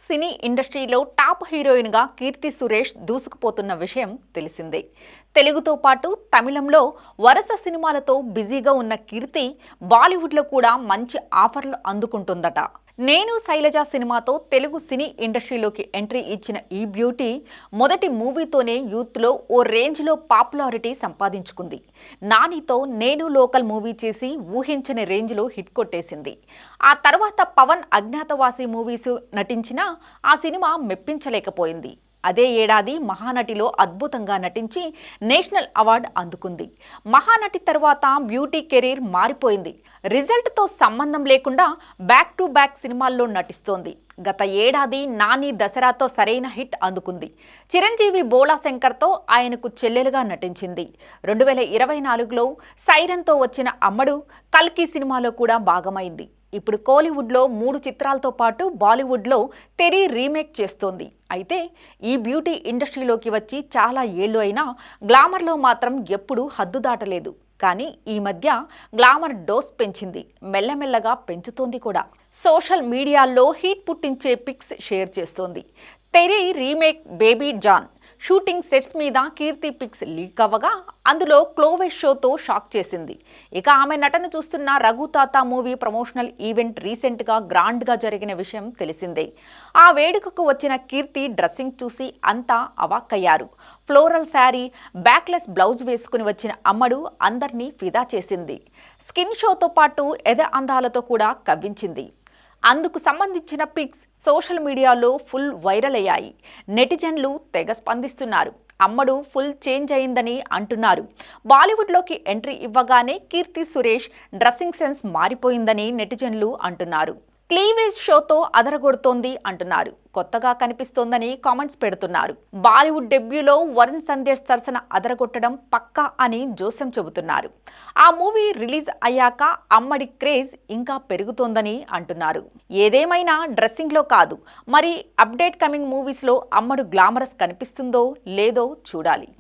సినీ ఇండస్ట్రీలో top heroine గా కీర్తి సురేష్ దూసుకుపోతున్న విషయం తెలిసిందే. తెలుగుతో పాటు తమిళంలో వరుస సినిమాలతో బిజీగా ఉన్న కీర్తి బాలీవుడ్లో కూడా మంచి ఆఫర్లు అందుకుంటుందట. నేను శైలజ సినిమాతో తెలుగు సినీ ఇండస్ట్రీలోకి ఎంట్రీ ఇచ్చిన ఈ బ్యూటీ మొదటి మూవీతోనే యూత్లో ఓ రేంజ్లో పాపులారిటీ సంపాదించుకుంది. నానితో నేను లోకల్ మూవీ చేసి ఊహించని రేంజ్లో హిట్ కొట్టేసింది. ఆ తర్వాత పవన్ అజ్ఞాతవాసి మూవీస్ నటించినా ఆ సినిమా మెప్పించలేకపోయింది. అదే ఏడాది మహానటిలో అద్భుతంగా నటించి నేషనల్ అవార్డు అందుకుంది. మహానటి తర్వాత బ్యూటీ కెరీర్ మారిపోయింది. రిజల్ట్తో సంబంధం లేకుండా బ్యాక్ టు బ్యాక్ సినిమాల్లో నటిస్తోంది. గత ఏడాది నాని దసరాతో సరైన హిట్ అందుకుంది. చిరంజీవి బోలా శంకర్తో ఆయనకు చెల్లెలుగా నటించింది. 2024లో సైరన్తో వచ్చిన అమ్మడు, కల్కి సినిమాలో కూడా భాగమైంది. ఇప్పుడు కోలీవుడ్లో 3 చిత్రాలతో పాటు బాలీవుడ్లో తెరీ రీమేక్ చేస్తోంది. అయితే ఈ బ్యూటీ ఇండస్ట్రీలోకి వచ్చి చాలా ఏళ్ళు అయినా గ్లామర్లో మాత్రం ఎప్పుడూ హద్దు దాటలేదు. కానీ ఈ మధ్య గ్లామర్ డోస్ పెంచింది, మెల్లమెల్లగా పెంచుతోంది కూడా. సోషల్ మీడియాల్లో హీట్ పుట్టించే పిక్స్ షేర్ చేస్తోంది. Theri remake Baby John shooting sets మీద కీర్తి పిక్స్ లీక్ అవ్వగా అందులో క్లోవెస్ షోతో షాక్ చేసింది. ఇక ఆమె నటన చూస్తున్న రఘుతాత మూవీ ప్రమోషనల్ ఈవెంట్ రీసెంట్గా గ్రాండ్గా జరిగిన విషయం తెలిసిందే. ఆ వేడుకకు వచ్చిన కీర్తి డ్రెస్సింగ్ చూసి అంతా అవాక్కయ్యారు. ఫ్లోరల్ శారీ, బ్యాక్లెస్ బ్లౌజ్ వేసుకుని వచ్చిన అమ్మడు అందర్నీ ఫిదా చేసింది. స్కిన్ షోతో పాటు ఎద అందాలతో కూడా కవ్వించింది. అందుకు సంబంధించిన పిక్స్ సోషల్ మీడియాలో ఫుల్ వైరల్ అయ్యాయి. నెటిజన్లు తెగ స్పందిస్తున్నారు. అమ్మడు ఫుల్ చేంజ్ అయిందని అంటున్నారు. బాలీవుడ్లోకి ఎంట్రీ ఇవ్వగానే కీర్తి సురేష్ డ్రెస్సింగ్ సెన్స్ మారిపోయిందని నెటిజన్లు అంటున్నారు. క్లీవేజ్ షోతో అదరగొడుతోంది అంటున్నారు. కొత్తగా కనిపిస్తోందని కామెంట్స్ పెడుతున్నారు. బాలీవుడ్ డెబ్యూలో వరుణ్ సందేశ్ సరసన అదరగొట్టడం పక్కా అని జోసెం చెబుతున్నారు. ఆ మూవీ రిలీజ్ అయ్యాక అమ్మడి క్రేజ్ ఇంకా పెరుగుతోందని అంటున్నారు. ఏదేమైనా డ్రెస్సింగ్లో కాదు, మరి అప్డేట్ కమింగ్ మూవీస్లో అమ్మడు గ్లామరస్ కనిపిస్తుందో లేదో చూడాలి.